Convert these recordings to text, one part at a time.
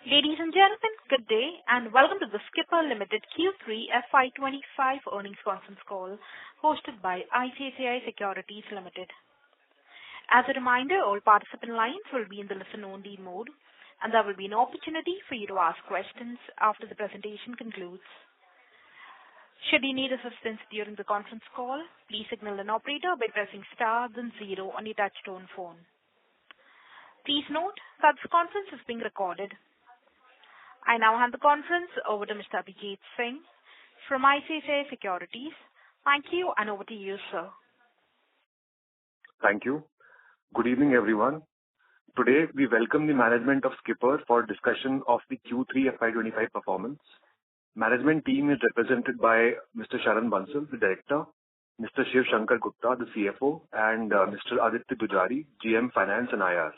Ladies and gentlemen, good day, and welcome to the Skipper Limited Q3 FY25 earnings conference call hosted by ICICI Securities Limited. As a reminder, all participant lines will be in the listen-only mode, and there will be an opportunity for you to ask questions after the presentation concludes. Should you need assistance during the conference call, please signal an operator by pressing star then 0 on your touch-tone phone. Please note that this conference is being recorded. I now hand the conference over to Mr. Abhijit Singh from ICICI Securities. Thank you, and over to you, sir. Thank you. Good evening, everyone. Today, we welcome the management of Skipper for discussion of the Q3 FY25 performance. Management team is represented by Mr. Sharan Bansal, the Director, Mr. Shiv Shankar Gupta, the CFO, and Mr. Aditya Dujari, GM Finance and IR.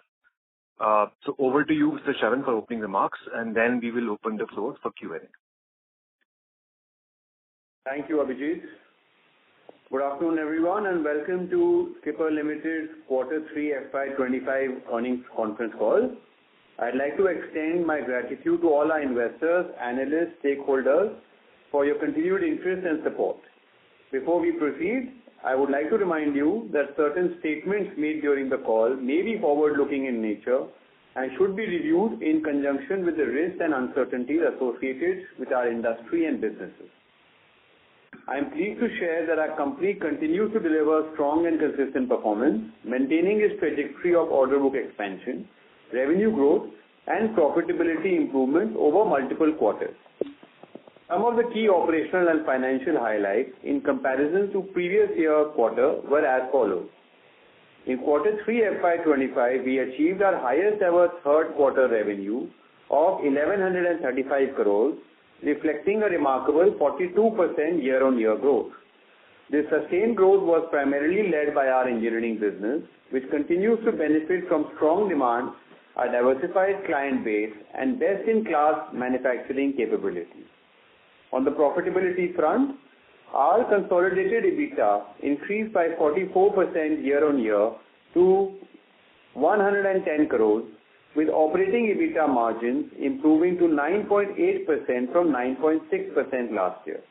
So over to you, Mr. Sharan, for opening remarks, and then we will open the floor for Q&A. Thank you, Abhijit. Good afternoon, everyone, and welcome to Skipper Limited's Q3 FY25 earnings conference call. I'd like to extend my gratitude to all our investors, analysts, stakeholders for your continued interest and support. Before we proceed, I would like to remind you that certain statements made during the call may be forward-looking in nature and should be reviewed in conjunction with the risks and uncertainties associated with our industry and businesses. I am pleased to share that our company continues to deliver strong and consistent performance, maintaining its trajectory of order book expansion, revenue growth, and profitability improvement over multiple quarters. Some of the key operational and financial highlights in comparison to previous year quarter were as follows. In Q3 FY25, we achieved our highest ever third quarter revenue of 1135 crores, reflecting a remarkable 42% year-on-year growth. This sustained growth was primarily led by our engineering business, which continues to benefit from strong demand, a diversified client base, and best-in-class manufacturing capabilities. On the profitability front, our consolidated EBITDA increased by 44% year-on-year to 110 crores, with operating EBITDA margins improving to 9.8% from 9.6% last year.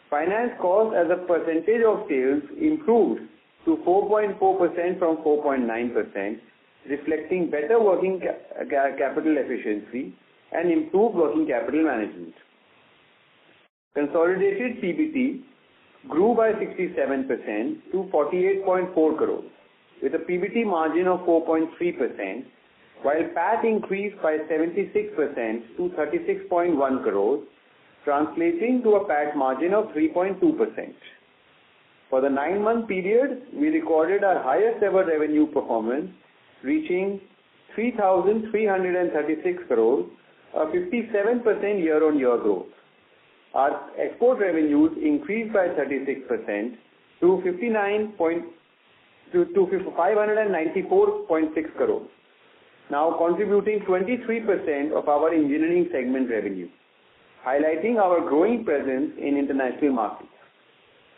Finance cost as a percentage of sales improved to 4.4% from 4.9%, reflecting better working capital efficiency and improved working capital management. Consolidated PBT grew by 67% to 48.4 crores, with a PBT margin of 4.3%, while PAT increased by 76% to 36.1 crores, translating to a PAT margin of 3.2%. For the 9-month period, we recorded our highest ever revenue performance, reaching 3,336 crores, a 57% year-on-year growth. Our export revenues increased by 36% to 594.6 crores, now contributing 23% of our engineering segment revenue, highlighting our growing presence in international markets.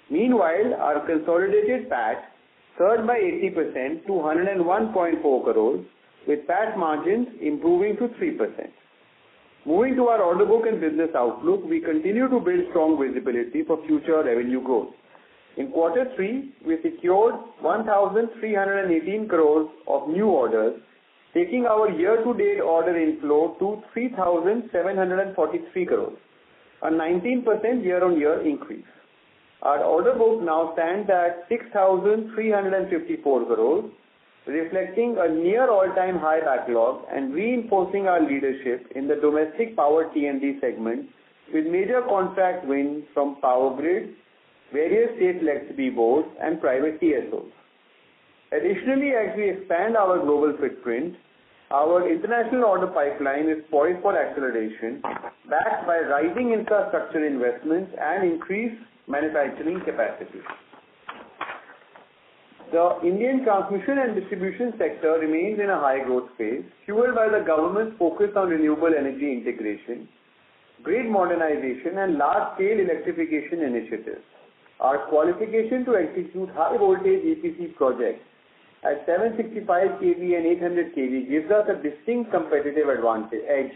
Meanwhile, our consolidated PAT surged by 80% to 101.4 crores, with PAT margins improving to 3%. Moving to our order book and business outlook, we continue to build strong visibility for future revenue growth. In Q3, we secured 1,318 crores of new orders, taking our year-to-date order inflow to 3,743 crores, a 19% year-on-year increase. Our order book now stands at 6,354 crores, reflecting a near all-time high backlog and reinforcing our leadership in the domestic power T&D segment with major contract wins from Power Grid, various state electricity boards, and private TSOs. Additionally, as we expand our global footprint, our international order pipeline is poised for acceleration, backed by rising infrastructure investments and increased manufacturing capacity. The Indian transmission and distribution sector remains in a high growth phase, fueled by the government's focus on renewable energy integration, grid modernization, and large-scale electrification initiatives. Our qualification to execute high-voltage EPC projects at 765 kV and 800 kV gives us a distinct competitive edge,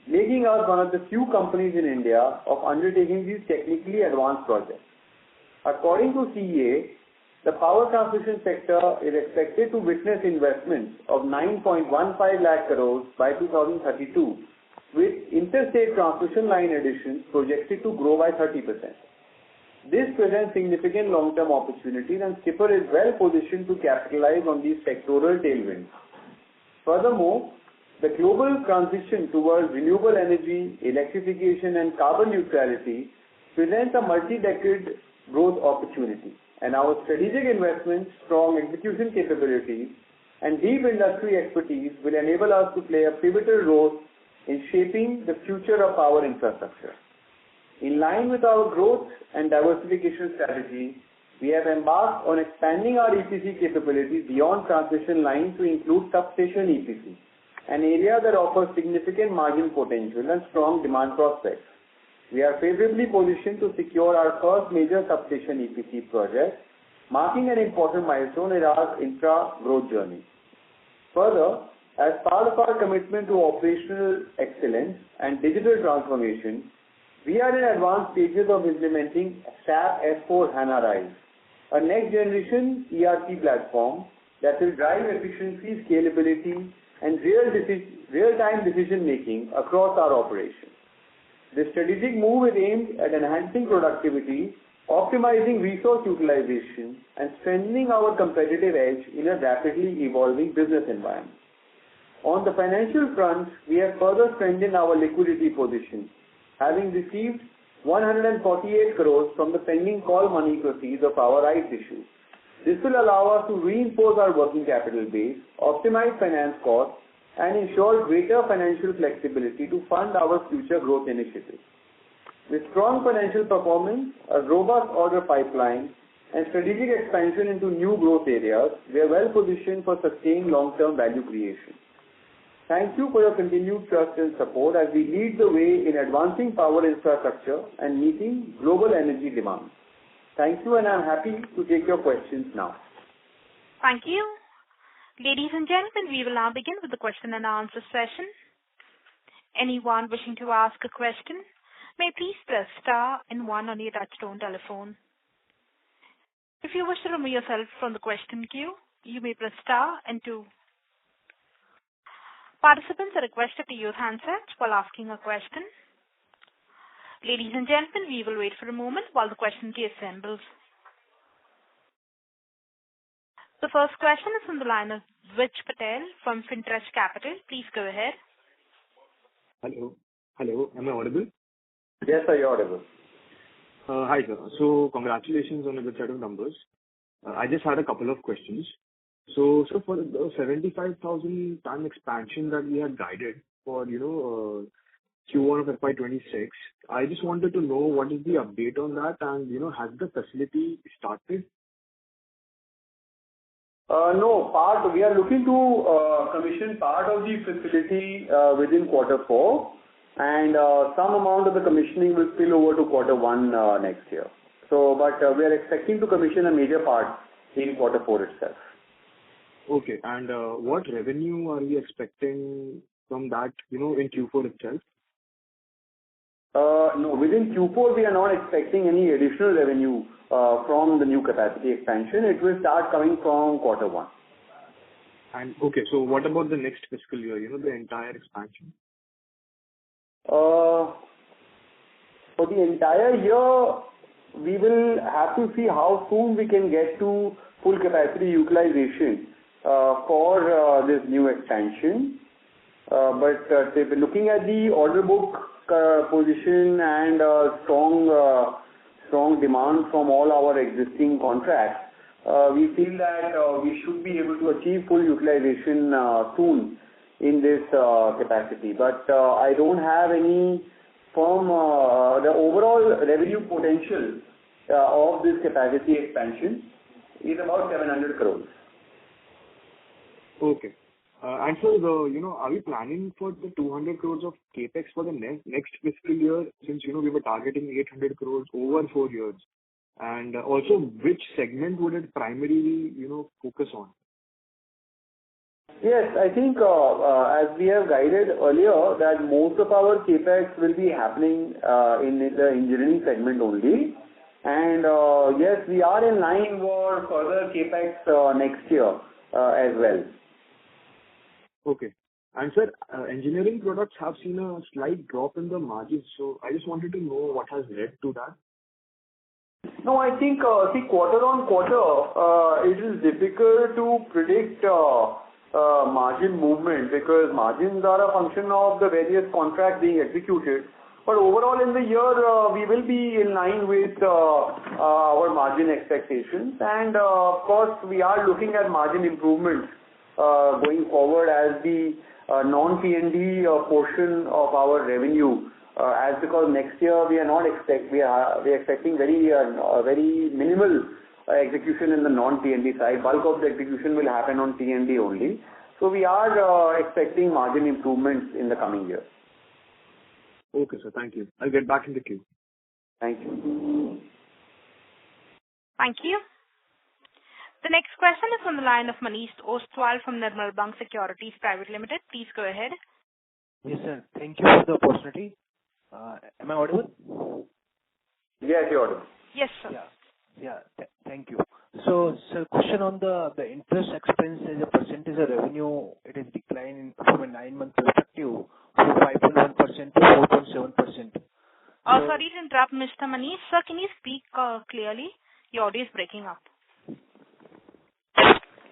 making us one of the few companies in India of undertaking these technically advanced projects. According to CEA, the power transmission sector is expected to witness investments of 9.15 lakh crores by 2032, with interstate transmission line additions projected to grow by 30%. This presents significant long-term opportunities, and Skipper is well positioned to capitalize on these sectoral tailwinds. Furthermore, the global transition towards renewable energy, electrification, and carbon neutrality presents a multi-decade growth opportunity, and our strategic investments, strong execution capabilities, and deep industry expertise will enable us to play a pivotal role in shaping the future of power infrastructure. In line with our growth and diversification strategy, we have embarked on expanding our EPC capabilities beyond transmission lines to include substation EPC, an area that offers significant margin potential and strong demand prospects. We are favorably positioned to secure our first major substation EPC project, marking an important milestone in our infra growth journey. Further, as part of our commitment to operational excellence and digital transformation, we are in advanced stages of implementing SAP S/4HANA RISE, a next-generation ERP platform that will drive efficiency, scalability, and real-time decision-making across our operations. This strategic move is aimed at enhancing productivity, optimizing resource utilization, and strengthening our competitive edge in a rapidly evolving business environment. On the financial front, we have further strengthened our liquidity position, having received 148 crores from the pending call money proceeds of our rights issue. This will allow us to reinforce our working capital base, optimize finance costs, and ensure greater financial flexibility to fund our future growth initiatives. With strong financial performance, a robust order pipeline, and strategic expansion into new growth areas, we are well positioned for sustained long-term value creation. Thank you for your continued trust and support as we lead the way in advancing power infrastructure and meeting global energy demand. Thank you, and I'm happy to take your questions now. Thank you. Ladies and gentlemen, we will now begin with the question and answer session. Anyone wishing to ask a question may please press star and one on your touchtone telephone. If you wish to remove yourself from the question queue, you may press star and two. Participants are requested to use handsets while asking a question. Ladies and gentlemen, we will wait for a moment while the question queue assembles. The first question is from the line of Vich Patel from Finterest Capital. Please go ahead. Hello. Am I audible? Yes, sir, you're audible. Hi, sir. So, congratulations on a good set of numbers. I just had a couple of questions. So for the 75,000 ton expansion that we had guided for, Q1 of FY26, I just wanted to know what is the update on that, and, has the facility started? No, we are looking to commission part of the facility within quarter 4, and some amount of the commissioning will spill over to quarter 1 next year. But we are expecting to commission a major part in quarter 4 itself. Okay, and what revenue are we expecting from that, in Q4 itself? No, within Q4 we are not expecting any additional revenue from the new capacity expansion. It will start coming from quarter 1. And okay, so what about the next fiscal year, the entire expansion? For the entire year, we will have to see how soon we can get to full capacity utilization for this new expansion. But looking at the order book position and strong demand from all our existing contracts, we feel that we should be able to achieve full utilization soon in this capacity. But I don't have any firm, the overall revenue potential of this capacity expansion is about 700 crores. Okay. And so, are we planning for the 200 crores of capex for the next fiscal year, since, we were targeting 800 crores over 4 years? And also, which segment would it primarily, focus on? Yes, I think, as we have guided earlier, that most of our CapEx will be happening in the engineering segment only. And yes, we are in line for further CapEx next year as well. Okay. And sir, engineering products have seen a slight drop in the margins, so I just wanted to know what has led to that. No, I think, see, quarter on quarter, it is difficult to predict margin movement because margins are a function of the various contracts being executed. But overall in the year, we will be in line with our margin expectations. And of course, we are looking at margin improvement going forward as the non-T&D portion of our revenue. Because next year we are expecting very minimal execution in the non-T&D side. Bulk of the execution will happen on T&D only. So we are expecting margin improvements in the coming year. Okay, sir. Thank you. I'll get back in the queue. Thank you. Thank you. The next question is on the line of Manish Ostwal from Nirmal Bang Securities Private Limited. Please go ahead. Yes, sir. Thank you for the opportunity. Am I audible? Yes, you're audible. Yes, sir. Thank you. So, sir, question on the interest expense as a percentage of revenue, it has declined from a 9-month perspective from 5.1% to 4.7%. Sorry to interrupt, Mr. Manish. Sir, can you speak clearly? Your audio is breaking up.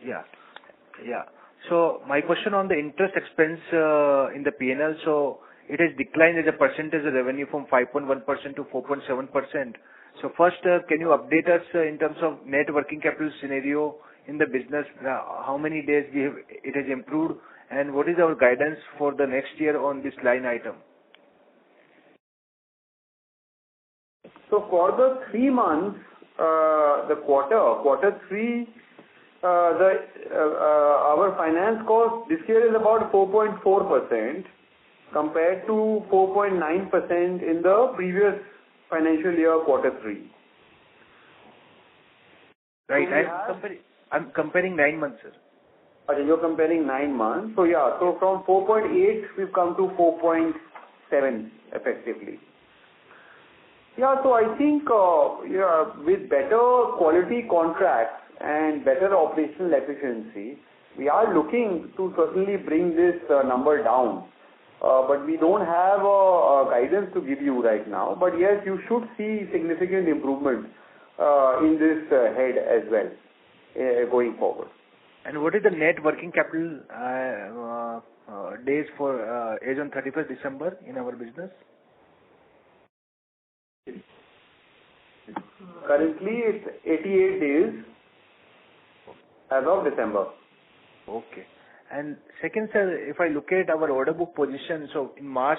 Yeah. So, my question on the interest expense in the P&L, so it has declined as a percentage of revenue from 5.1% to 4.7%. So first, can you update us in terms of net working capital scenario in the business? How many days it has improved, and what is our guidance for the next year on this line item? So for the 3 months, the quarter 3, our finance cost this year is about 4.4% compared to 4.9% in the previous financial year, quarter 3. Right. So I'm comparing 9 months, sir. Okay, you're comparing 9 months. So yeah, so from 4.8 we've come to 4.7 effectively. Yeah, so I think with better quality contracts and better operational efficiency, we are looking to certainly bring this number down. But we don't have a guidance to give you right now. But yes, you should see significant improvement in this head as well going forward. And what is the net working capital days for as on 31st December in our business? Currently, it's 88 days as of December. Okay. And second, sir, if I look at our order book position, so in March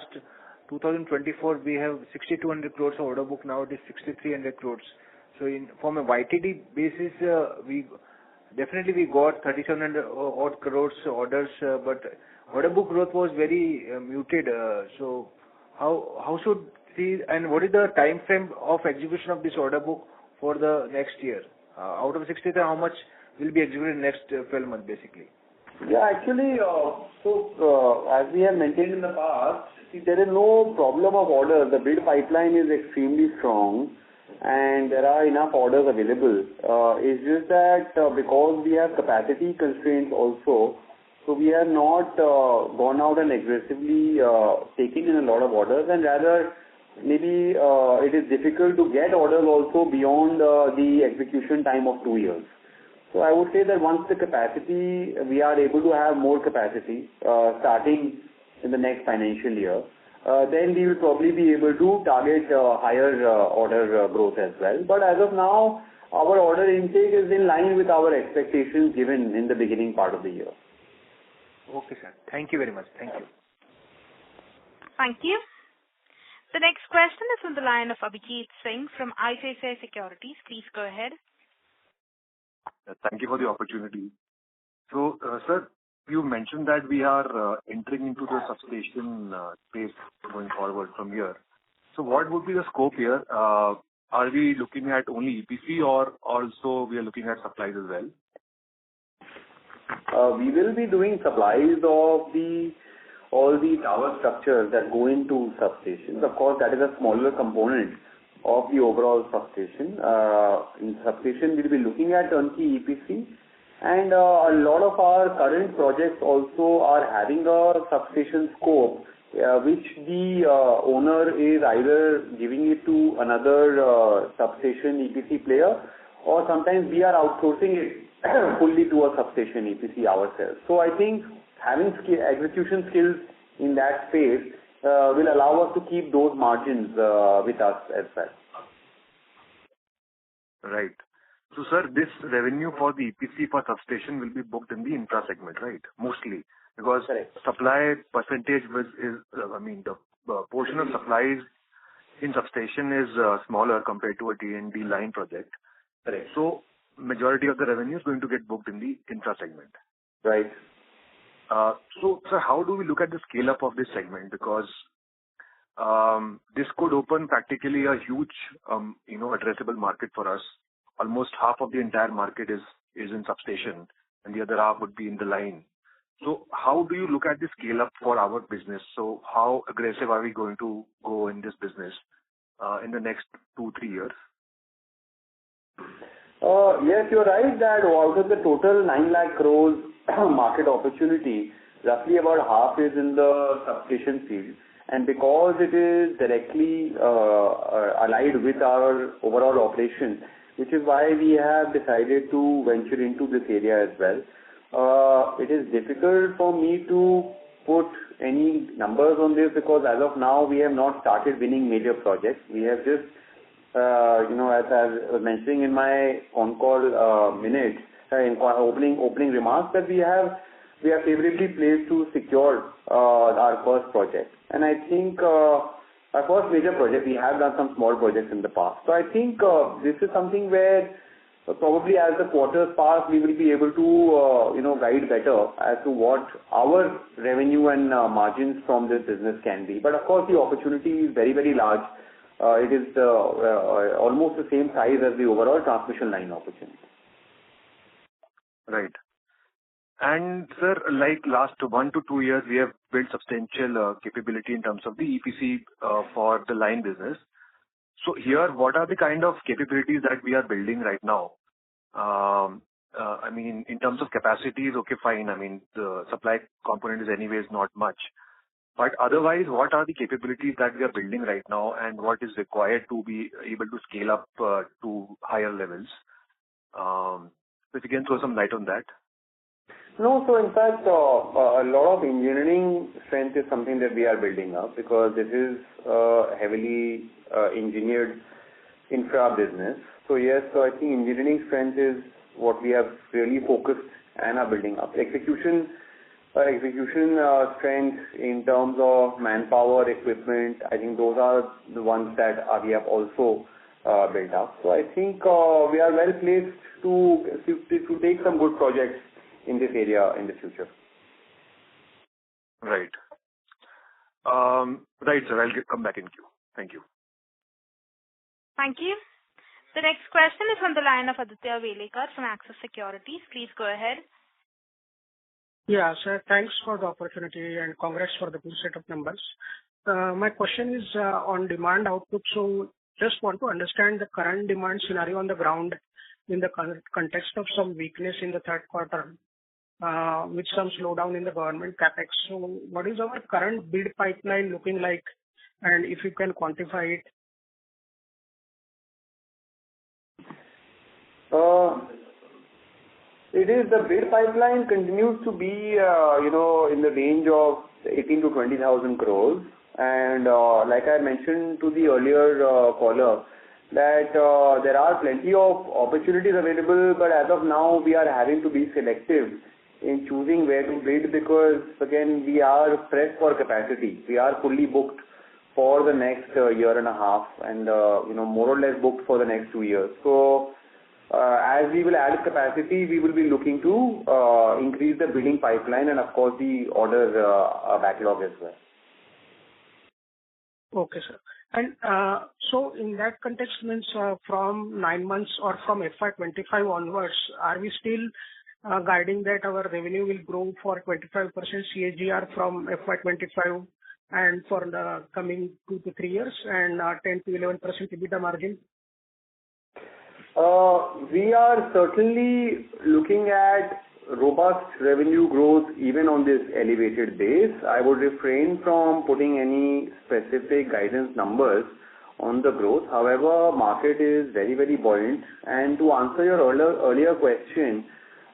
2024, we have 6,200 crores of order book. Now it is 6,300 crores. So from a YTD basis, we got 3,700 odd crores orders, but order book growth was very muted. So how should see, and what is the time frame of execution of this order book for the next year? Out of 60, how much will be executed in next 12 months, basically? Yeah, actually, as we have maintained in the past, see, there is no problem of orders. The bid pipeline is extremely strong and there are enough orders available. It's just that because we have capacity constraints also, so we have not gone out and aggressively taken in a lot of orders, and rather maybe it is difficult to get orders also beyond the execution time of 2 years. So I would say that once the capacity, we are able to have more capacity starting in the next financial year, then we will probably be able to target higher order growth as well. But as of now, our order intake is in line with our expectations given in the beginning part of the year. Okay, sir. Thank you very much. Thank you. Thank you. The next question is on the line of Abhijit Singh from ICICI Securities. Please go ahead. Thank you for the opportunity. So, sir, you mentioned that we are entering into the substation space going forward from here. So what would be the scope here? Are we looking at only EPC or also we are looking at supplies as well? we will be doing supplies of all the tower structures that go into substations. Of course, that is a smaller component of the overall substation. In substation, we'll be looking at turnkey EPC, and a lot of our current projects also are having a substation scope, which the owner is either giving it to another substation EPC player, or sometimes we are outsourcing it fully to a substation EPC ourselves. So I think having execution skills in that space will allow us to keep those margins with us as well. Right. So, sir, this revenue for the EPC for substation will be booked in the infra segment, right? Mostly. Because Correct. supply percentage the portion of supplies in substation is smaller compared to a T&D line project. Correct. So, majority of the revenue is going to get booked in the infra segment. Right. So, sir, how do we look at the scale up of this segment? Because this could open practically a huge, addressable market for us. Almost half of the entire market is in substation, and the other half would be in the line. So, how do you look at the scale up for our business? So, how aggressive are we going to go in this business in the next 2-3 years? Yes, you're right that out of the total 9 lakh crores market opportunity, roughly about half is in the substation field. And because it is directly allied with our overall operation, which is why we have decided to venture into this area as well. It is difficult for me to put any numbers on this because as of now we have not started winning major projects. We have just as I was mentioning in my on-call minutes, in opening remarks, that we are favorably placed to secure our first project. And I think our first major project, we have done some small projects in the past. So I think this is something where probably as the quarters pass, we will be able to guide better as to what our revenue and margins from this business can be. But of course, the opportunity is very, very large. It is almost the same size as the overall transmission line opportunity. Right. And sir, like last 1 to 2 years, we have built substantial capability in terms of the EPC for the line business. So here, what are the kind of capabilities that we are building right now? In terms of capacities, okay, fine. The supply component is anyways not much. But otherwise, what are the capabilities that we are building right now, and what is required to be able to scale up to higher levels? If you can throw some light on that. No, so in fact, a lot of engineering strength is something that we are building up because this is heavily engineered infra business. So yes, so I think engineering strength is what we have really focused and are building up. Execution strength in terms of manpower, equipment, I think those are the ones that we have also built up. So I think we are well placed to take some good projects in this area in the future. Right. Right, sir. I'll come back in queue. Thank you. Thank you. The next question is on the line of Aditya Velekar from Axis Securities. Please go ahead. Yeah, sir. Thanks for the opportunity and congrats for the good set of numbers. My question is on demand outlook. So just want to understand the current demand scenario on the ground in the context of some weakness in the third quarter with some slowdown in the government capex. So what is our current bid pipeline looking like, and if you can quantify it? It is the bid pipeline continues to be, in the range of 18 to 20,000 crores. And like I mentioned to the earlier caller, that there are plenty of opportunities available, but as of now, we are having to be selective in choosing where to bid because, again, we are pressed for capacity. We are fully booked for the next year and a half and, more or less booked for the next 2 years. So, as we will add capacity, we will be looking to increase the bidding pipeline and, of course, the order backlog as well. Okay, sir. And so in that context means from 9 months or from FY25 onwards, are we still guiding that our revenue will grow for 25% CAGR from FY25 and for the coming 2 to 3 years and 10 to 11% EBITDA margin? We are certainly looking at robust revenue growth even on this elevated base. I would refrain from putting any specific guidance numbers on the growth. However, market is very, very buoyant. And to answer your earlier question,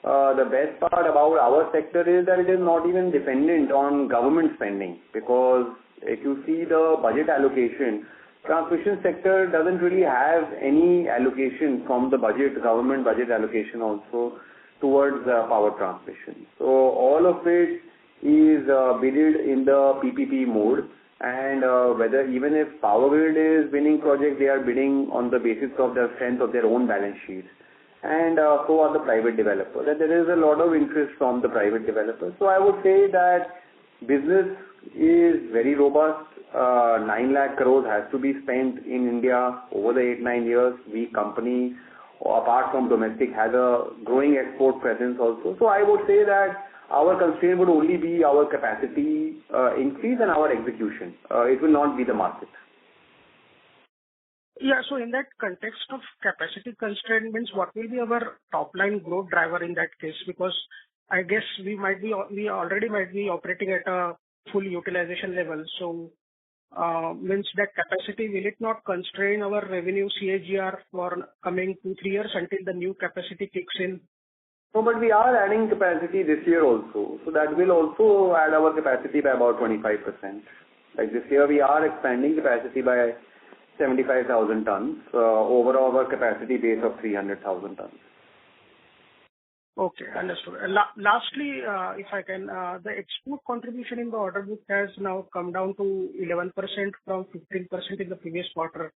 the best part about our sector is that it is not even dependent on government spending, because if you see the budget allocation, transmission sector doesn't really have any allocation from the budget, government budget allocation also towards power transmission. So all of it is bidded in the PPP mode, and whether even if Power Grid is winning projects, they are bidding on the basis of the strength of their own balance sheets. And so are the private developers. And there is a lot of interest from the private developers. So I would say that business is very robust. 9 lakh crores has to be spent in India over the 8-9 years. We company, apart from domestic, has a growing export presence also. So I would say that our constraint would only be our capacity increase and our execution. It will not be the market. Yeah, so in that context of capacity constraint means what will be our top line growth driver in that case? Because I guess we already might be operating at a full utilization level. So means that capacity, will it not constrain our revenue CAGR for coming 2-3 years until the new capacity kicks in? No, but we are adding capacity this year also. So that will also add our capacity by about 25%. Like this year we are expanding capacity by 75,000 tons over our capacity base of 300,000 tons. Okay, understood. Lastly, if I can, the export contribution in the order book has now come down to 11% from 15% in the previous quarter.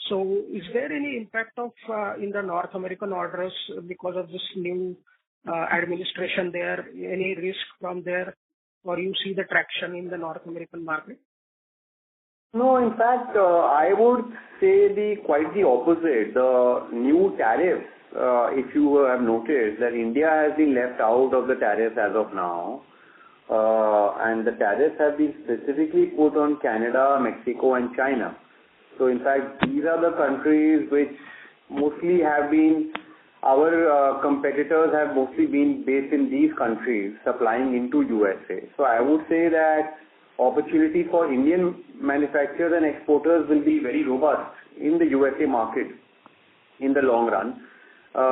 So is there any impact of in the North American orders because of this new administration there? Any risk from there, or you see the traction in the North American market? No, in fact, I would say quite the opposite. The new tariffs, if you have noticed, that India has been left out of the tariffs as of now, and the tariffs have been specifically put on Canada, Mexico, and China. So, in fact, these are the countries which mostly have been, our competitors have mostly been based in these countries, supplying into USA. So, I would say that opportunity for Indian manufacturers and exporters will be very robust in the USA market in the long run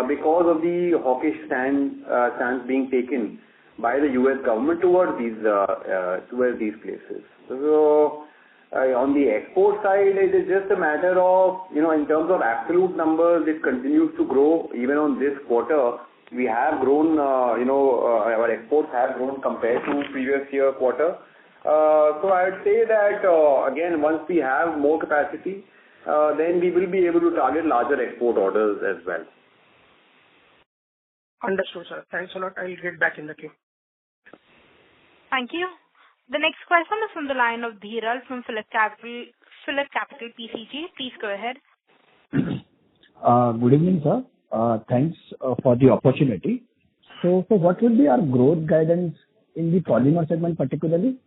because of the hawkish stance being taken by the US government towards these places. So on the export side, it is just a matter of, in terms of absolute numbers, it continues to grow. Even on this quarter, we have grown, our exports have grown compared to previous year quarter. So I would say that, again, once we have more capacity, then we will be able to target larger export orders as well. Understood, sir. Thanks a lot. I'll get back in the queue. Thank you. The next question is from the line of Dhiral from Phillip Capital PCG. Please go ahead. Good evening, sir. Thanks for the opportunity. So what will be our growth guidance in the polymer segment particularly?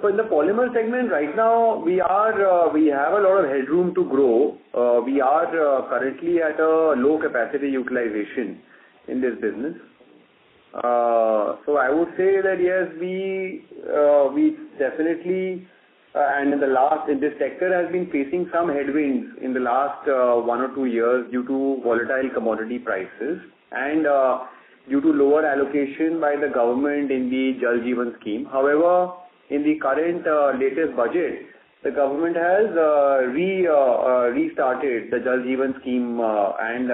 In the polymer segment right now, we have a lot of headroom to grow. We are currently at a low capacity utilization in this business. So I would say that yes, we definitely, and in this sector has been facing some headwinds in the last 1 or 2 years due to volatile commodity prices and due to lower allocation by the government in the Jal Jeevan scheme. However, in the current latest budget, the government has restarted the Jal Jeevan scheme and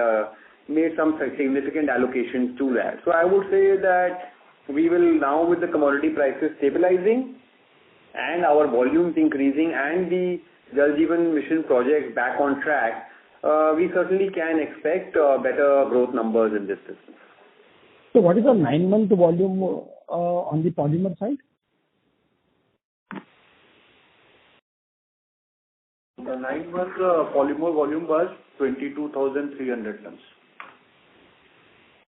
made some significant allocations to that. So I would say that we will now, with the commodity prices stabilizing and our volumes increasing and the Jal Jeevan mission projects back on track, we certainly can expect better growth numbers in this business. So what is the 9-month volume on the polymer side? The 9 months polymer volume was 22,300 tons.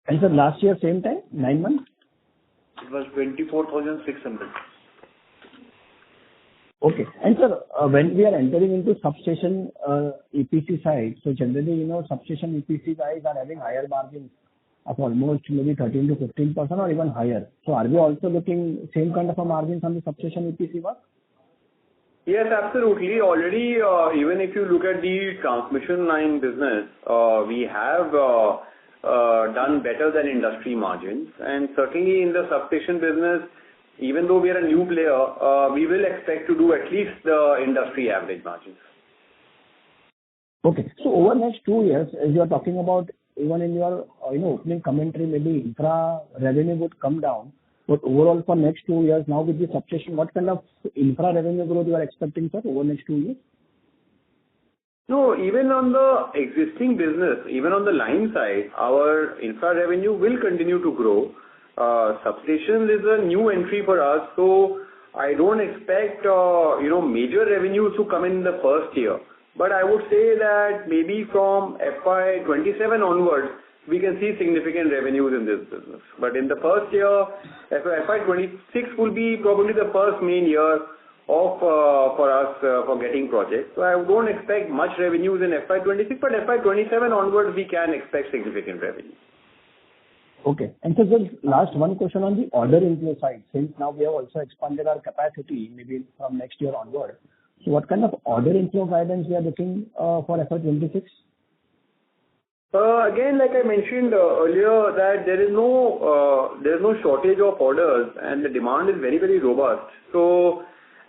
And sir, last year, same time, 9 months? It was 24,600. Okay. And sir, when we are entering into substation EPC side, so generally, substation EPC guys are having higher margins of almost maybe 13 to 15% or even higher. So are we also looking same kind of a margins on the substation EPC work? Yes, absolutely. Already, even if you look at the transmission line business, we have done better than industry margins. And certainly in the substation business, even though we are a new player, we will expect to do at least the industry average margins. Okay. So over next 2 years, as you are talking about, even in your opening commentary, maybe infra revenue would come down. But overall, for next 2 years, now with the substation, what kind of infra revenue growth you are expecting, sir, over next 2 years? No, even on the existing business, even on the line side, our infra revenue will continue to grow. Substation is a new entry for us, so I don't expect major revenues to come in the first year. But I would say that maybe from FY27 onwards, we can see significant revenues in this business. But in the first year, FY26 will be probably the first main year of for us for getting projects. So I don't expect much revenues in FY26, but FY27 onwards, we can expect significant revenue. Okay. And so just last one question on the order inflow side. Since now we have also expanded our capacity, maybe from next year onward. So what kind of order inflow guidance we are looking for FY26? Again, like I mentioned earlier, that there is no shortage of orders, and the demand is very, very robust. So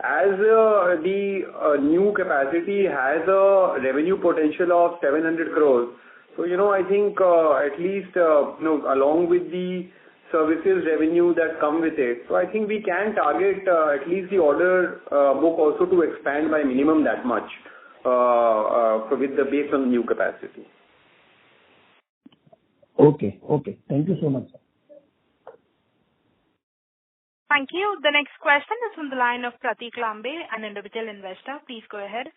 as the new capacity has a revenue potential of 700 crores, so I think at least along with the services revenue that come with it, so I think we can target at least the order book also to expand by minimum that much with the based on the new capacity. Okay. Thank you so much, sir. Thank you. The next question is from the line of Pratik Lambe, an individual investor. Please go ahead.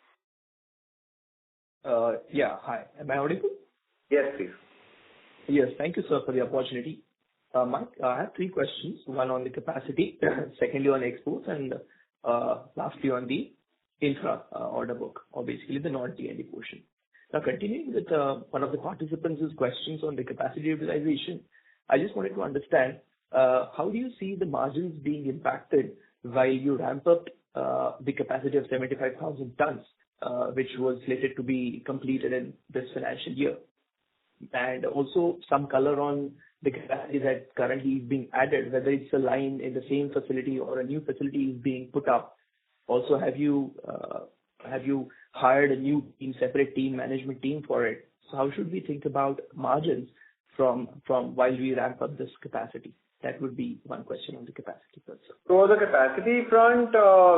Yeah. Hi. Am I audible? Yes, please. Yes. Thank you, sir, for the opportunity. Mike, I have 3 questions. One on the capacity, secondly on exports, and lastly on the infra order book, or basically the non-T&D portion. Now, continuing with one of the participants' questions on the capacity utilization, I just wanted to understand how do you see the margins being impacted while you ramp up the capacity of 75,000 tons, which was slated to be completed in this financial year? And also some color on the capacity that currently is being added, whether it's a line in the same facility or a new facility is being put up. Also, have you hired a new team, separate team, management team for it? So how should we think about margins from while we ramp up this capacity? That would be one question on the capacity first. So on the capacity front,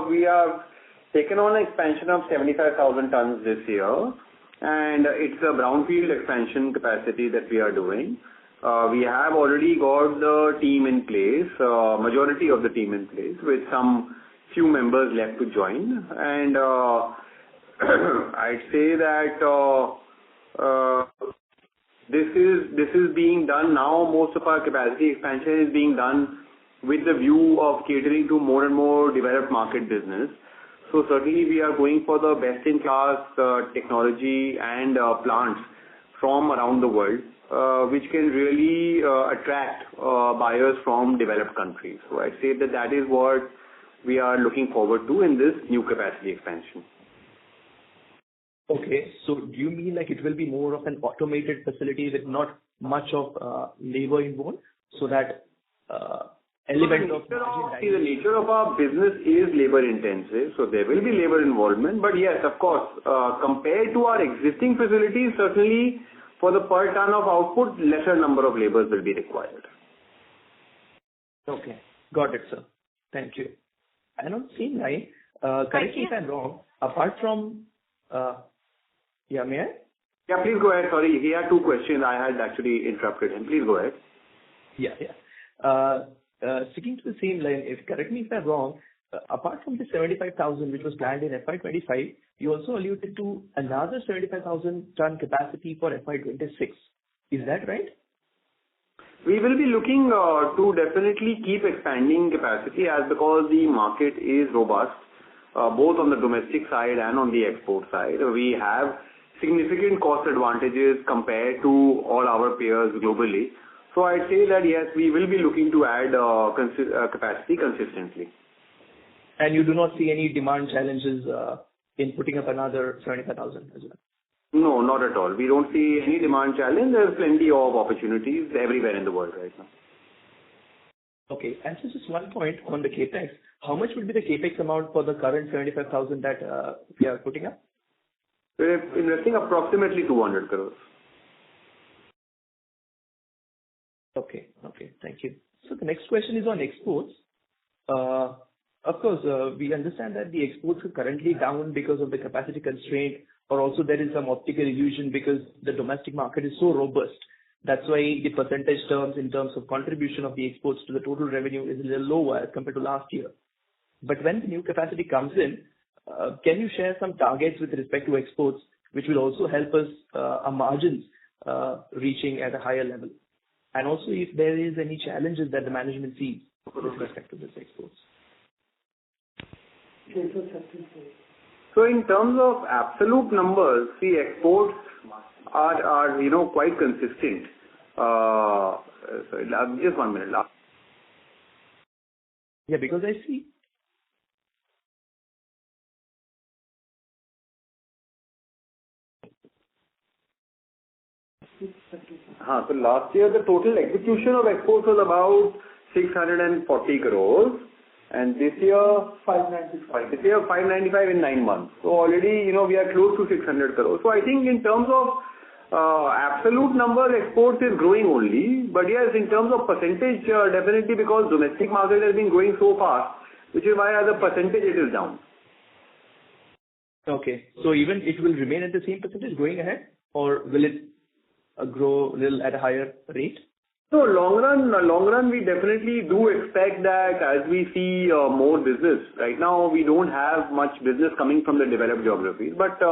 we have taken on an expansion of 75,000 tons this year, and it's a brownfield expansion capacity that we are doing. We have already got the team in place, majority of the team in place, with some few members left to join. And I'd say that this is being done now. Most of our capacity expansion is being done with the view of catering to more and more developed market business. So certainly we are going for the best-in-class technology and plants from around the world, which can really attract buyers from developed countries. So I'd say that is what we are looking forward to in this new capacity expansion. Okay. So do you mean like it will be more of an automated facility with not much of labor involved, so that element of margin? The nature of our business is labor intensive, so there will be labor involvement. But yes, of course, compared to our existing facilities, certainly for the per ton of output, lesser number of laborers will be required. Okay. Got it, sir. Thank you. And on the same line, correct me if I'm wrong, apart from... yeah, may I? Yeah, please go ahead. Sorry, he had 2 questions. I had actually interrupted him. Please go ahead. Yeah. Sticking to the same line, correct me if I'm wrong, apart from the 75,000 which was planned in FY25, you also alluded to another 75,000 ton capacity for FY26. Is that right? We will be looking to definitely keep expanding capacity as because the market is robust, both on the domestic side and on the export side. We have significant cost advantages compared to all our peers globally. So I'd say that yes, we will be looking to add capacity consistently. And you do not see any demand challenges in putting up another 75,000 as well? No, not at all. We don't see any demand challenge. There's plenty of opportunities everywhere in the world right now. Okay. And so just one point on the capex. How much would be the capex amount for the current 75,000 that we are putting up? We're investing approximately 200 crores. Okay. Thank you. So the next question is on exports. Of course, we understand that the exports are currently down because of the capacity constraint, or also there is some optical illusion because the domestic market is so robust. That's why the percentage terms in terms of contribution of the exports to the total revenue is a little lower as compared to last year. But when the new capacity comes in, can you share some targets with respect to exports, which will also help us our margins reaching at a higher level? And also if there is any challenges that the management sees with respect to this exports. So in terms of absolute numbers, the exports are quite consistent. Sorry, just 1 minute. Yeah, because I see. So last year the total execution of exports was about 640 crores. And this year, 595. This year, 595 in 9 months. So already, we are close to 600 crores. So I think in terms of absolute numbers, exports is growing only. But yes, in terms of percentage, definitely because domestic market has been growing so fast, which is why as a percentage it is down. Okay. So even it will remain at the same percentage going ahead, or will it grow a little at a higher rate? So long run, we definitely do expect that as we see more business. Right now, we don't have much business coming from the developed geographies, but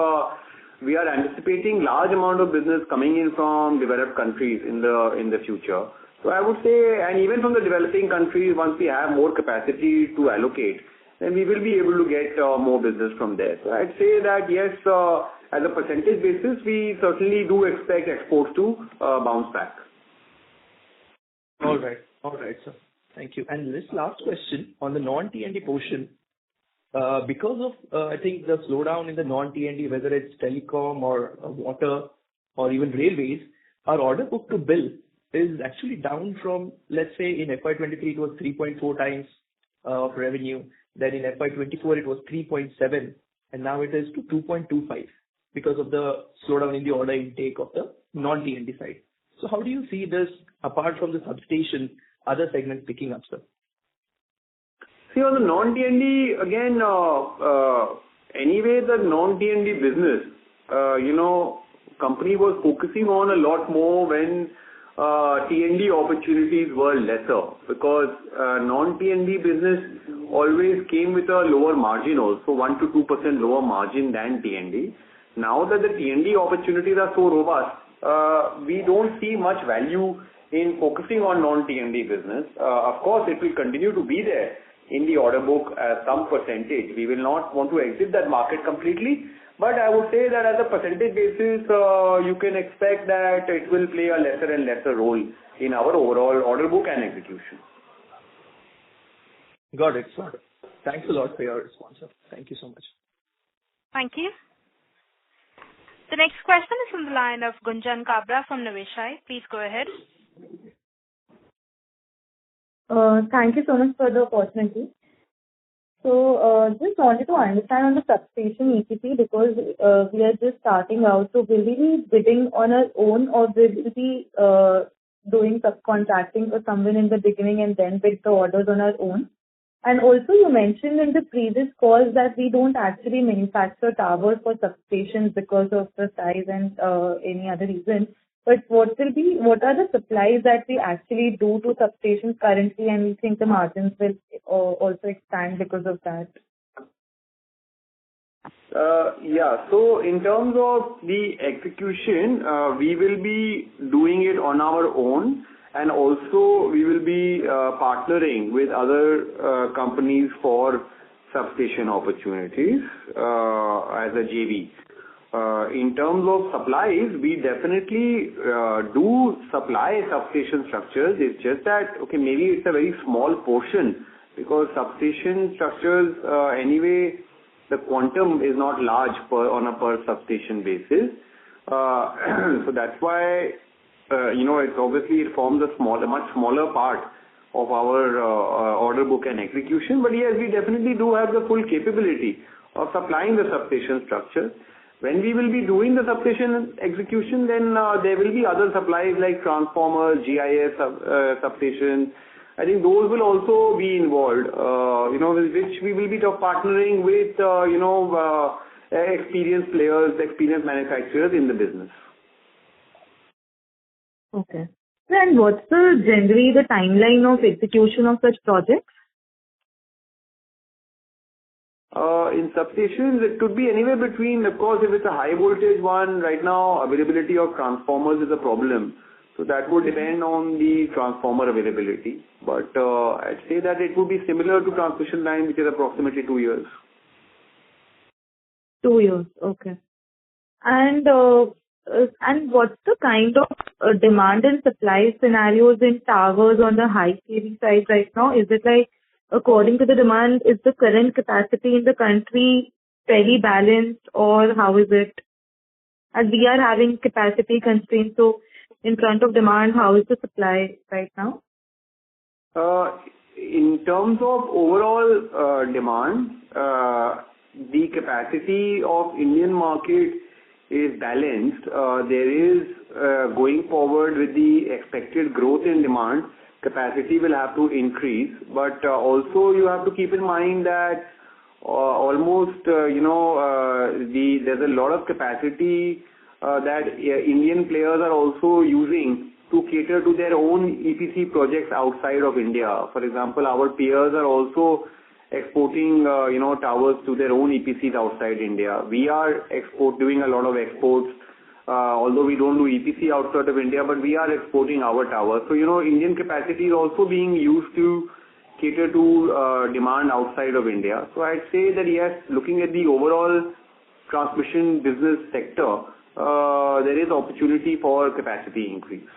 we are anticipating large amount of business coming in from developed countries in the future. So I would say, and even from the developing countries, once we have more capacity to allocate, then we will be able to get more business from there. So I'd say that yes, as a percentage basis, we certainly do expect exports to bounce back. All right, sir. Thank you. And this last question on the non-T&D portion, because of, I think, the slowdown in the non-T&D, whether it's telecom or water or even railways, our order book to bill is actually down from, let's say, in FY23 it was 3.4 times of revenue. Then in FY24 it was 3.7, and now it is to 2.25 because of the slowdown in the order intake of the non-T&D side. So how do you see this, apart from the substation, other segments picking up, sir? See, on the non-T&D, again, anyway, the non-T&D business, company was focusing on a lot more when T&D opportunities were lesser, because non-T&D business always came with a lower margin also, 1 to 2% lower margin than T&D. Now that the T&D opportunities are so robust, we don't see much value in focusing on non-T&D business. Of course, it will continue to be there in the order book as some percentage. We will not want to exit that market completely, but I would say that as a percentage basis, you can expect that it will play a lesser and lesser role in our overall order book and execution. Got it, sir. Thanks a lot for your response, sir. Thank you so much. Thank you. The next question is from the line of Gunjan Kabra from Niveshaay. Please go ahead. Thank you so much for the opportunity. So, just wanted to understand on the substation EPC, because we are just starting out. So will we be bidding on our own, or will we be doing subcontracting or somewhere in the beginning and then bid the orders on our own? And also you mentioned in the previous calls that we don't actually manufacture towers for substations because of the size and any other reason. But what are the supplies that we actually do to substations currently, and we think the margins will also expand because of that? Yeah. So in terms of the execution, we will be doing it on our own, and also we will be partnering with other companies for substation opportunities as a JV. In terms of supplies, we definitely do supply substation structures. It's just that, okay, maybe it's a very small portion, because substation structures, anyway, the quantum is not large on a per substation basis. So that's why, it forms a much smaller part of our order book and execution. But yes, we definitely do have the full capability of supplying the substation structure. When we will be doing the substation execution, then there will be other supplies like transformers, GIS substations. I think those will also be involved, with which we will be partnering with, experienced players, experienced manufacturers in the business. Okay. And what's generally the timeline of execution of such projects? In substations, it could be anywhere between, of course, if it's a high voltage one, right now availability of transformers is a problem. So that would depend on the transformer availability. But I'd say that it would be similar to transmission line, which is approximately 2 years. 2 years, okay. And what's the kind of demand and supply scenarios in towers on the high kV side right now? Is it like, according to the demand, is the current capacity in the country fairly balanced, or how is it? As we are having capacity constraints, so in front of demand, how is the supply right now? In terms of overall demand, the capacity of Indian market is balanced. There is, going forward with the expected growth in demand, capacity will have to increase. But also you have to keep in mind that almost, there's a lot of capacity that Indian players are also using to cater to their own EPC projects outside of India. For example, our peers are also exporting, towers to their own EPCs outside India. We are doing a lot of exports, although we don't do EPC outside of India, but we are exporting our towers. So, Indian capacity is also being used to cater to demand outside of India. So I'd say that yes, looking at the overall transmission business sector, there is opportunity for capacity increase.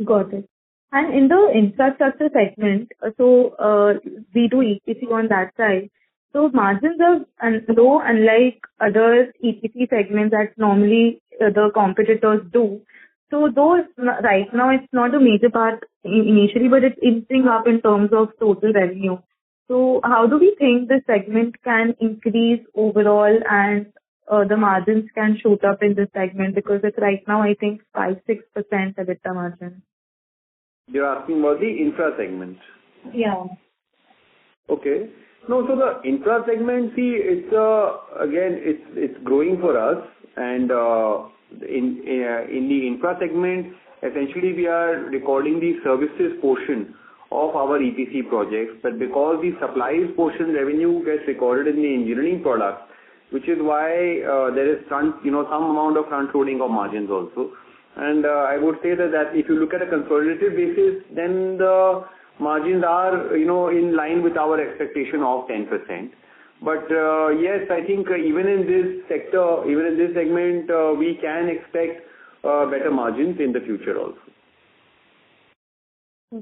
Got it. And in the infrastructure segment, so we do EPC on that side. So margins are low, unlike other EPC segments that normally the competitors do. So those right now it's not a major part initially, but it's inching up in terms of total revenue. So how do we think the segment can increase overall and the margins can shoot up in this segment? Because it's right now, I think, 5-6% EBITDA margin. You're asking about the infra segment? Yeah. Okay. No, so the infra segment, see, it's growing for us, and in the infra segment, essentially we are recording the services portion of our EPC projects, but because the supplies portion revenue gets recorded in the engineering products, which is why there is some amount of front loading of margins also. And I would say that if you look at a consolidated basis, then the margins are, in line with our expectation of 10%. But yes, I think even in this sector, even in this segment, we can expect better margins in the future also.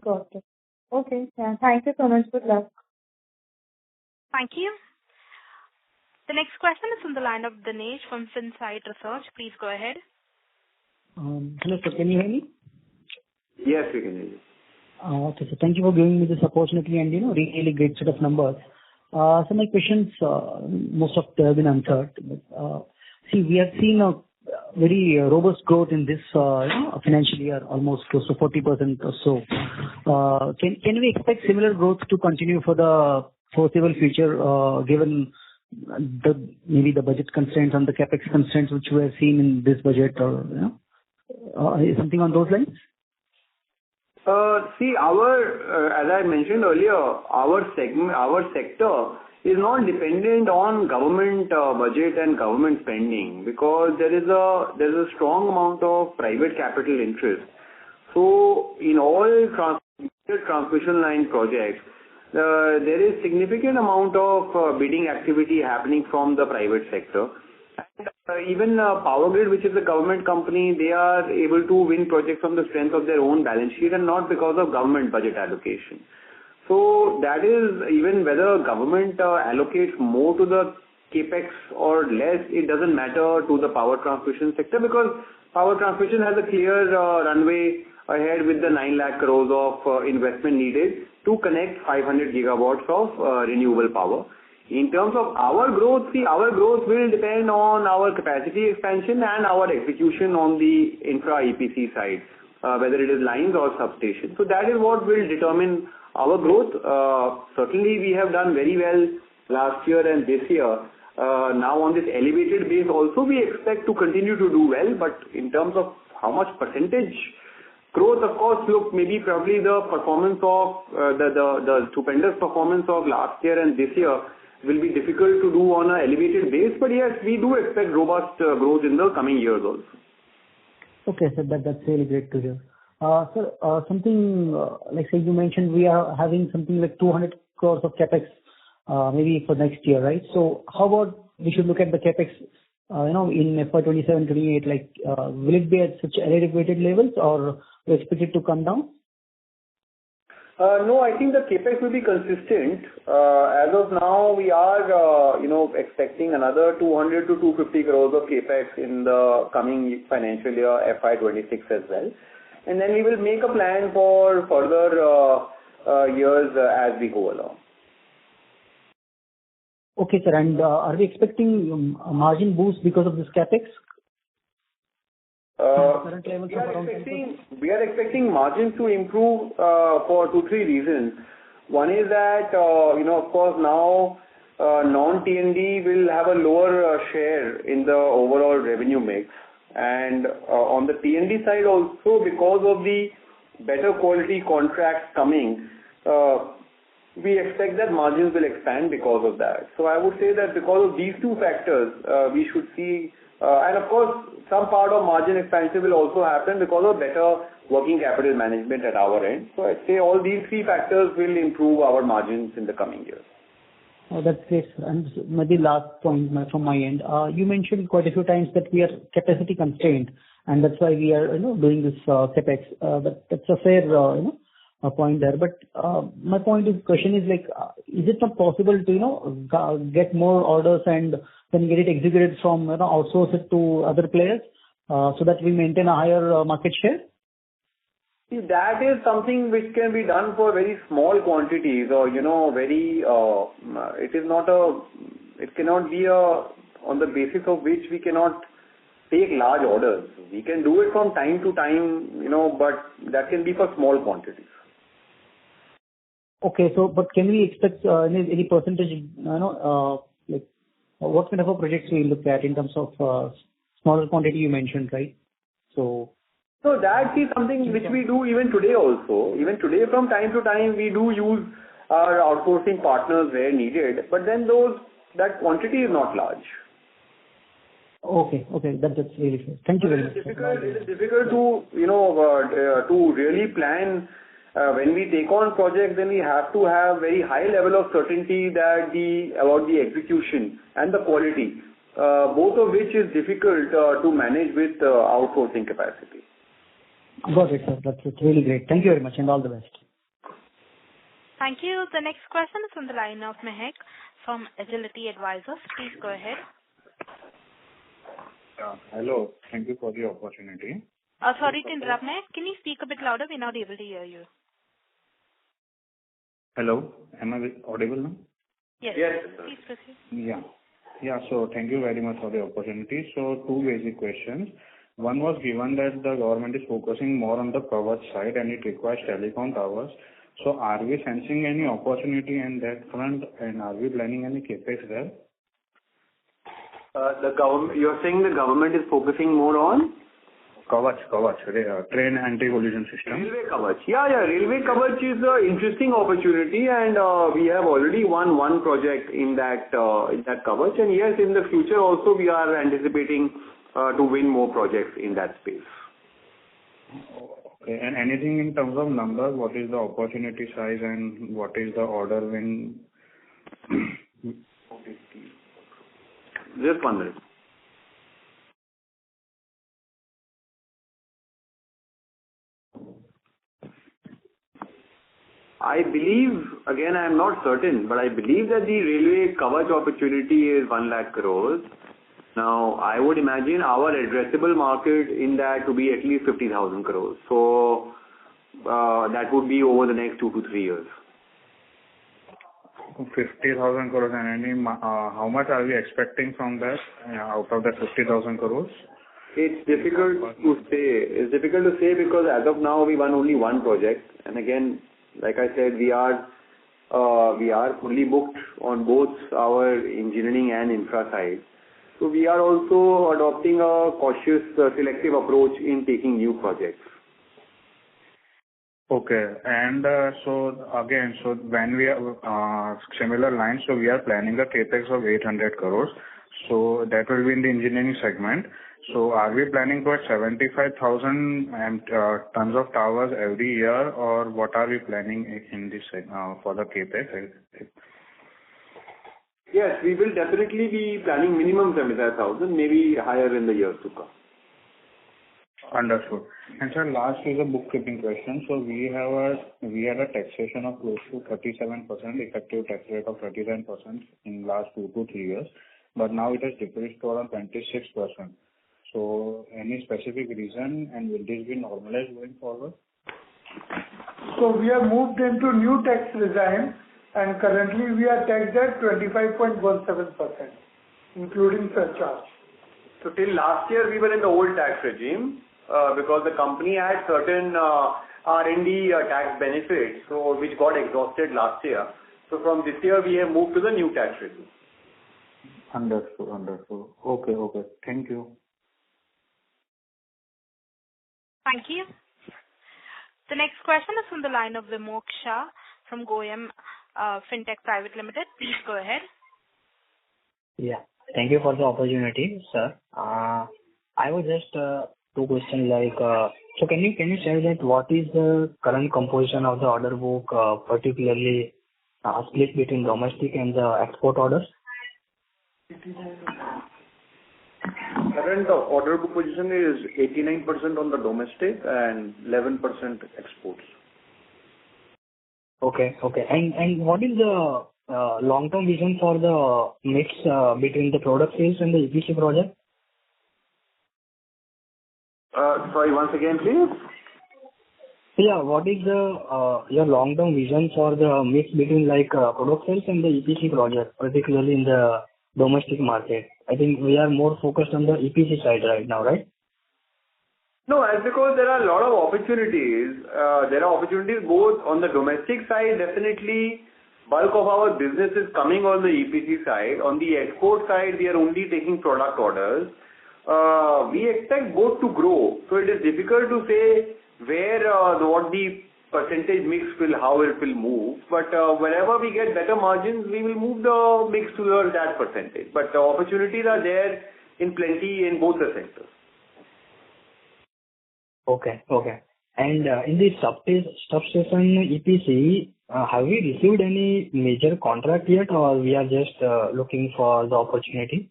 Got it. Okay. Yeah. Thank you so much. Good luck. Thank you. The next question is from the line of Dinesh from Finsight Research. Please go ahead. Hello, sir. Can you hear me? Yes, we can hear you. Okay, so thank you for giving me this opportunity and, really great set of numbers. So my questions, most of them have been answered. But, see, we have seen a very robust growth in this financial year, almost close to 40% or so. Can we expect similar growth to continue for the foreseeable future, given maybe the budget constraints and the capex constraints which we have seen in this budget, or Something on those lines? See, as I mentioned earlier, our sector is not dependent on government budget and government spending, because there's a strong amount of private capital interest. So in all transmission line projects, there is significant amount of bidding activity happening from the private sector. And even Power Grid, which is a government company, they are able to win projects on the strength of their own balance sheet and not because of government budget allocation. So that is, even whether government allocates more to the capex or less, it doesn't matter to the power transmission sector, because power transmission has a clear runway ahead with the 9 lakh crores of investment needed to connect 500 gigawatts of renewable power. In terms of our growth, our growth will depend on our capacity expansion and our execution on the infra EPC side, whether it is lines or substations. So that is what will determine our growth. Certainly we have done very well last year and this year. Now on this elevated base also we expect to continue to do well, but in terms of how much percentage growth, of course, look, probably the performance of the stupendous performance of last year and this year will be difficult to do on an elevated base, but yes, we do expect robust growth in the coming years also. Okay, sir, that's really great to hear. Sir, something like say you mentioned we are having something like 200 crores of capex maybe for next year, right? So how about we should look at the capex in FY27-28, like will it be at such elevated levels or we expect it to come down? No, I think the capex will be consistent. As of now, we are, expecting another 200 to 250 crores of capex in the coming financial year, FY26 as well. And then we will make a plan for further years as we go along. Okay, sir. And are we expecting a margin boost because of this capex? We are expecting margins to improve for 2-3 reasons. One is that, of course, now non-T&D will have a lower share in the overall revenue mix. And on the T&D side also, because of the better quality contracts coming, we expect that margins will expand because of that. So I would say that because of these two factors, we should see, and of course, some part of margin expansion will also happen because of better working capital management at our end. So I'd say all these 3 factors will improve our margins in the coming years. Oh, that's great. And maybe last point from my end. You mentioned quite a few times that we are capacity constrained, and that's why we are, doing this capex. That's a fair, point there. But my question is like, is it not possible to, get more orders and then get it executed from, outsource it to other players, so that we maintain a higher market share? See, that is something which can be done for very small quantities or, it cannot be on the basis of which we cannot take large orders. We can do it from time to time, but that can be for small quantities. Okay, so, but can we expect any percentage, like what kind of a projects we look at in terms of smaller quantity you mentioned, right? So that is something which we do even today also. Even today, from time to time, we do use our outsourcing partners where needed, but then that quantity is not large. Okay, that's really fair. Thank you very much. It is difficult to really plan. When we take on projects, then we have to have very high level of certainty about the execution and the quality, both of which is difficult to manage with outsourcing capacity. Got it, sir. That's really great. Thank you very much and all the best. Thank you. The next question is on the line of Mehak from Agility Advisors. Please go ahead. Hello. Thank you for the opportunity. Sorry to interrupt, Mehak. Can you speak a bit louder? We're not able to hear you. Hello. Am I audible now? Yes. Please proceed. Yeah. So thank you very much for the opportunity. So 2 basic questions. One was given that the government is focusing more on the coverage side and it requires telecom towers. So are we sensing any opportunity in that front and are we planning any capex there? You're saying the government is focusing more on? Kavach, train anti-collision system. Railway Kavach. Yeah. Railway Kavach is an interesting opportunity, and we have already won one project in that Kavach. And yes, in the future also we are anticipating to win more projects in that space. Okay. And anything in terms of numbers, what is the opportunity size and what is the order win? Just 1 minute. I believe, again I am not certain, but I believe that the railway Kavach opportunity is 1 lakh crores. Now, I would imagine our addressable market in that to be at least 50,000 crores. So, that would be over the next 2 to 3 years. 50,000 crores, and how much are we expecting from that out of that 50,000 crores? It's difficult to say. It's difficult to say because as of now we won only one project, and again, like I said, we are fully booked on both our engineering and infra side. So we are also adopting a cautious, selective approach in taking new projects. Okay. And so when we are similar lines, so we are planning the capex of 800 crores. So that will be in the engineering segment. So are we planning for 75,000 tons of towers every year, or what are we planning in this for the capex? Yes, we will definitely be planning minimum 75,000, maybe higher in the years to come. Understood. And sir, last is a bookkeeping question. So we had a taxation of close to 37%, effective tax rate of 37% in last 2 to 3 years, but now it has decreased to around 26%. So any specific reason, and will this be normalized going forward? So we have moved into new tax regime, and currently we are taxed at 25.17%, including surcharge. So till last year we were in the old tax regime because the company had certain R&D tax benefits, so which got exhausted last year. So from this year we have moved to the new tax regime. Understood. Okay. Thank you. Thank you. The next question is from the line of Vimok Shah from Goyam Fintech Private Limited. Please go ahead. Yeah. Thank you for the opportunity, sir. I was just two questions so can you share that what is the current composition of the order book, particularly split between domestic and the export orders? Current order book position is 89% on the domestic and 11% exports. Okay. And what is the long-term vision for the mix between the product sales and the EPC project? Sorry, once again, please. Yeah, what is your long-term vision for the mix between product sales and the EPC project, particularly in the domestic market? I think we are more focused on the EPC side right now, right? No, that's because there are a lot of opportunities. There are opportunities both on the domestic side, definitely bulk of our business is coming on the EPC side. On the export side, we are only taking product orders. We expect both to grow. So it is difficult to say what the percentage mix how it will move. But wherever we get better margins, we will move the mix towards that percentage. But the opportunities are there in plenty in both the sectors. Okay. And in the substation EPC, have we received any major contract yet, or we are just looking for the opportunity?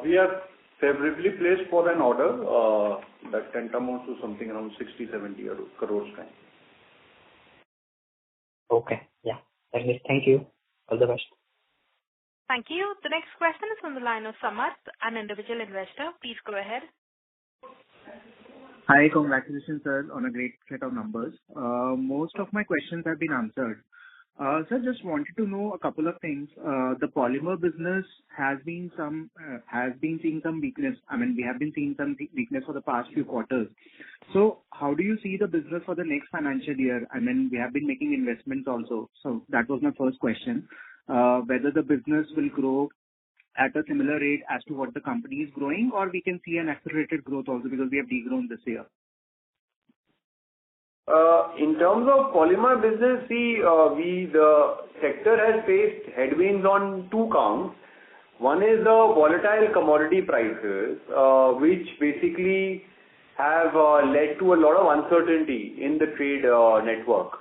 We are favorably placed for an order that can come out to something around 60-70 crores kind. Okay. Yeah. That's it. Thank you. All the best. Thank you. The next question is from the line of Samarth, an individual investor. Please go ahead. Hi, congratulations, sir, on a great set of numbers. Most of my questions have been answered. Sir, just wanted to know a couple of things. The polymer business has been seeing some weakness. I mean, we have been seeing some weakness for the past few quarters. So how do you see the business for the next financial year? I mean, we have been making investments also. So that was my first question. Whether the business will grow at a similar rate as to what the company is growing, or we can see an accelerated growth also because we have degrown this year? In terms of polymer business, the sector has faced headwinds on two counts. One is the volatile commodity prices, which basically have led to a lot of uncertainty in the trade network.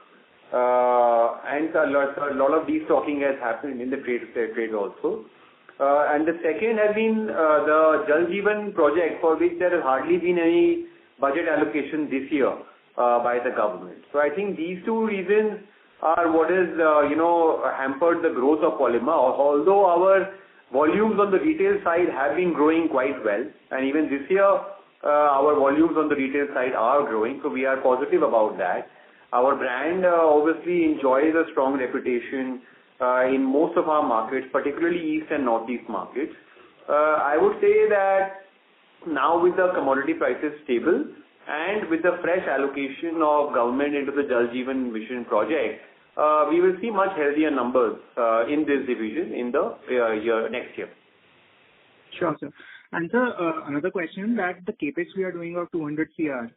And a lot of destocking has happened in the trade also. And the second has been the Jal Jeevan project, for which there has hardly been any budget allocation this year by the government. So I think these two reasons are what has hampered the growth of polymer. Although our volumes on the retail side have been growing quite well, and even this year our volumes on the retail side are growing, so we are positive about that. Our brand obviously enjoys a strong reputation in most of our markets, particularly East and Northeast markets. I would say that now with the commodity prices stable and with the fresh allocation of government into the Jal Jeevan Mission project, we will see much healthier numbers in this division in the next year. Sure, sir. And sir, another question, that the capex we are doing of 200 CR,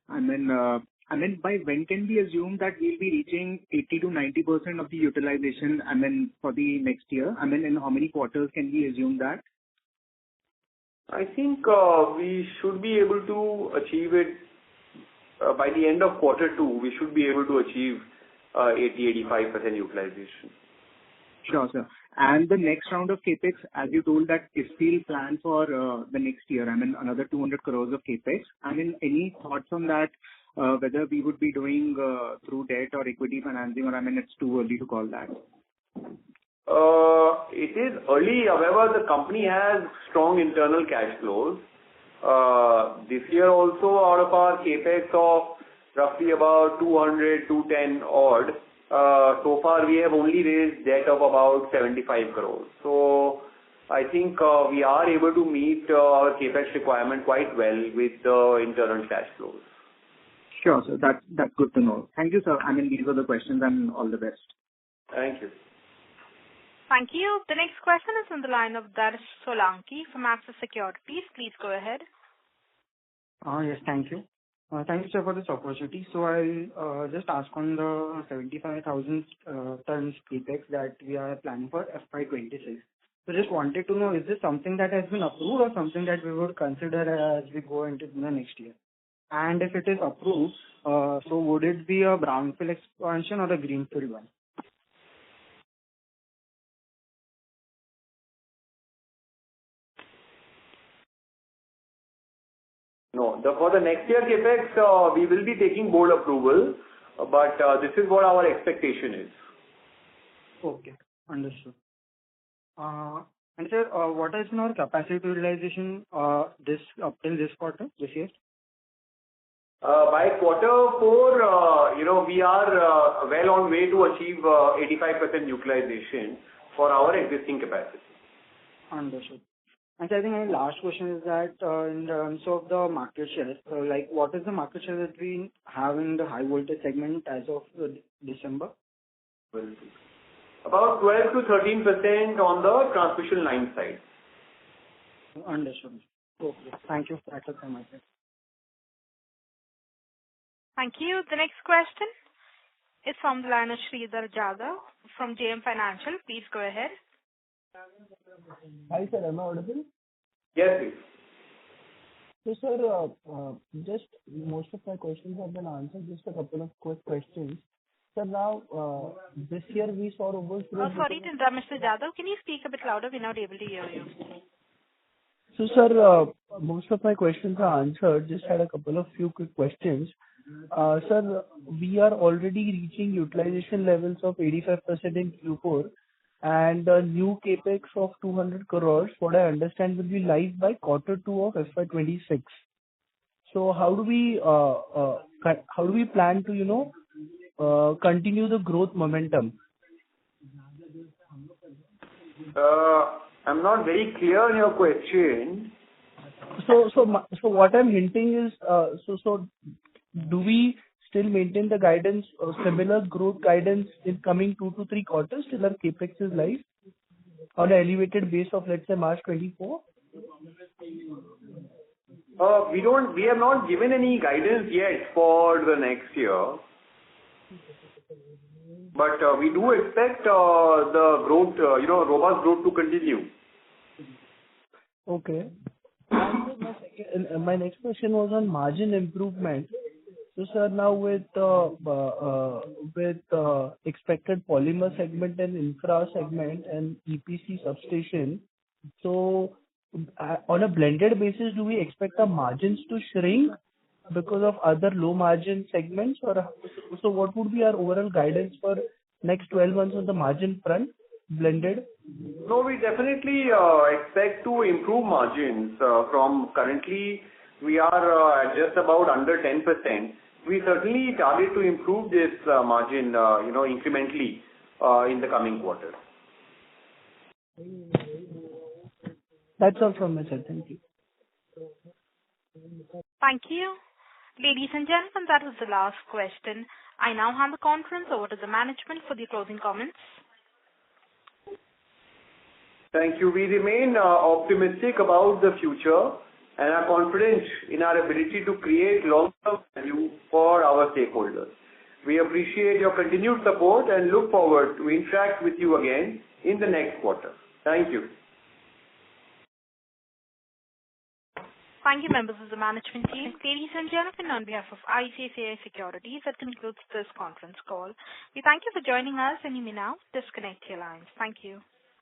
by when can we assume that we'll be reaching 80 to 90% of the utilization, for the next year? In how many quarters can we assume that? I think we should be able to achieve it by the end of quarter 2. We should be able to achieve 80-85% utilization. Sure, sir. And the next round of capex, as you told, that is still planned for the next year, another 200 crores of capex. Any thoughts on that, whether we would be doing through debt or equity financing, or it's too early to call that? It is early. However, the company has strong internal cash flows. This year also, out of our capex of roughly about 210 odd, so far we have only raised debt of about 75 crores. So I think we are able to meet our capex requirement quite well with the internal cash flows. Sure, sir. That's good to know. Thank you, sir. These were the questions, and all the best. Thank you. Thank you. The next question is on the line of Darsh Solanki from Axis Securities. Please go ahead. Yes, thank you. Thank you, sir, for this opportunity. So I'll just ask on the 75,000 tons capex that we are planning for FY26. So just wanted to know, is this something that has been approved or something that we would consider as we go into the next year? And if it is approved, so would it be a brownfield expansion or a greenfield one? No, for the next year capex, we will be taking board approval, but this is what our expectation is. Okay, understood. And sir, what has been our capacity utilization up till this quarter, this year? By quarter 4, we are well on way to achieve 85% utilization for our existing capacity. Understood. And I think my last question is that in terms of the market share, what is the market share that we have in the high voltage segment as of December? About 12 to 13% on the transmission line side. Understood. Okay. Thank you. That's it from my side. Thank you. The next question is from the line of Sridhar Jadhav from JM Financial. Please go ahead. Hi, sir. Am I audible? Yes, please. So, sir, just most of my questions have been answered. Just a couple of quick questions. Sir, now, this year we saw robust growth. Sorry to interrupt, Mr. Jadhav. Can you speak a bit louder? We're not able to hear you. So, sir, most of my questions are answered. Just had a couple of few quick questions. Sir, we are already reaching utilization levels of 85% in Q4, and a new capex of 200 crores, what I understand, will be live by quarter 2 of FY26. So how do we plan to, continue the growth momentum? I'm not very clear on your question. So what I'm hinting is, so do we still maintain the guidance or similar growth guidance in coming 2 to 3 quarters till our capex is live? on an elevated base of, let's say, March 24? We have not given any guidance yet for the next year. But we do expect the growth, robust growth to continue. Okay. And my next question was on margin improvement. So, sir, now with expected polymer segment and infra segment and EPC substation, so on a blended basis, do we expect the margins to shrink because of other low margin segments? Or so what would be our overall guidance for next 12 months on the margin front, blended? No, we definitely expect to improve margins from currently we are at just about under 10%. We certainly target to improve this margin, incrementally in the coming quarter. That's all from my side. Thank you. Thank you. Ladies and gentlemen, that was the last question. I now hand the conference over to the management for the closing comments. Thank you. We remain optimistic about the future and are confident in our ability to create long-term value for our stakeholders. We appreciate your continued support and look forward to interact with you again in the next quarter. Thank you. Thank you, members of the management team. Ladies and gentlemen, on behalf of ICICI Securities, that concludes this conference call. We thank you for joining us, and you may now disconnect your lines. Thank you.